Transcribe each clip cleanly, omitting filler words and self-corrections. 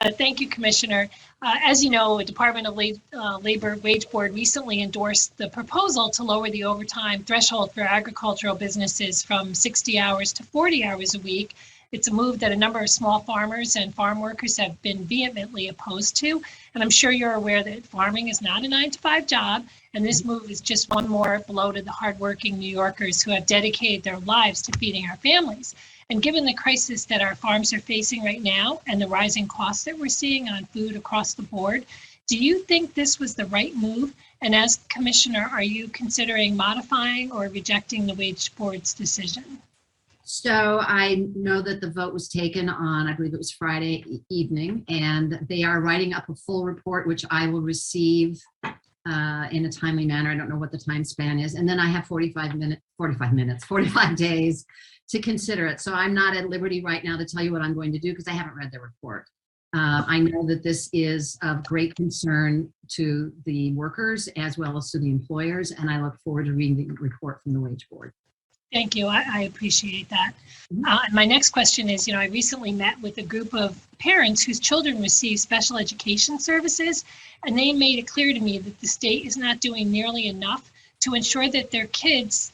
Thank you, Commissioner. As you know, the Department of Labor Wage Board recently endorsed the proposal to lower the overtime threshold for agricultural businesses from 60 hours to 40 hours a week. It's a move that a number of small farmers and farm workers have been vehemently opposed to. And I'm sure you're aware that farming is not a 9-to-5 job. And this move is just one more blow to the hardworking New Yorkers who have dedicated their lives to feeding our families. And given the crisis that our farms are facing right now and the rising costs that we're seeing on food across the board, do you think this was the right move? And as Commissioner, are you considering modifying or rejecting the Wage Board's decision? So I know that the vote was taken on, I believe it was Friday evening, and they are writing up a full report, which I will receive in a timely manner. I don't know what the time span is. And then I have 45 days to consider it. So I'm not at liberty right now to tell you what I'm going to do because I haven't read the report. I know that this is of great concern to the workers as well as to the employers, and I look forward to reading the report from the Wage Board. Thank you. I appreciate that. And my next question is, I recently met with a group of parents whose children receive special education services, and they made it clear to me that the state is not doing nearly enough to ensure that the kids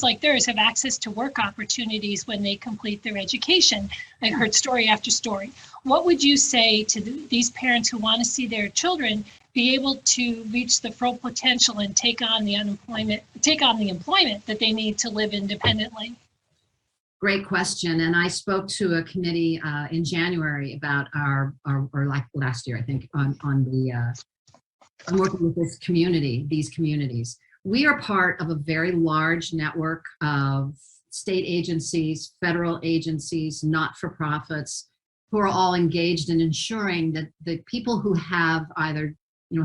like theirs have access to work opportunities when they complete their education. I heard story after story. What would you say to these parents who want to see their children be able to reach the full potential and take on the employment that they need to live independently? Great question. And I spoke to a committee in January about or like last year, I think, on I'm working with these communities. We are part of a very large network of state agencies, federal agencies, not-for-profits, who are all engaged in ensuring that the people who have either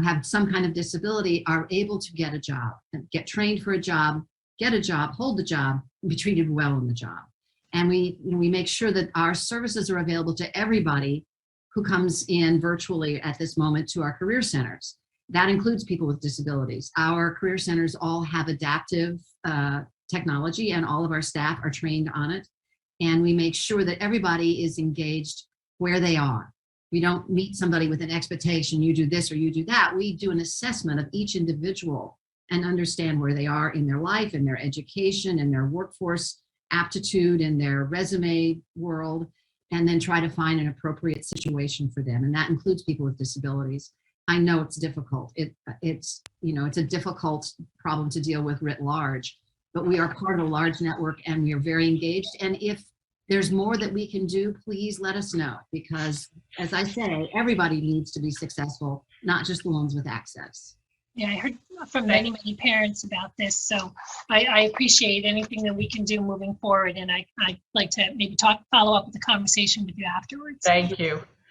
have some kind of disability are able to get a job, get trained for a job, get a job, hold the job, and be treated well in the job. And we make sure that our services are available to everybody who comes in virtually at this moment to our career centers. That includes people with disabilities. Our career centers all have adaptive technology, and all of our staff are trained on it. And we make sure that everybody is engaged where they are. We don't meet somebody with an expectation, you do this or you do that. We do an assessment of each individual and understand where they are in their life, in their education, in their workforce aptitude, in their resume world, and then try to find an appropriate situation for them. And that includes people with disabilities. I know it's difficult. It's a difficult problem to deal with writ large, but we are part of a large network and we are very engaged. And if there's more that we can do, please let us know, because as I say, everybody needs to be successful, not just the ones with access. Yeah, I heard from many parents about this, so I appreciate anything that we can do moving forward, and I'd like to maybe follow up with the conversation with you afterwards. Thank you.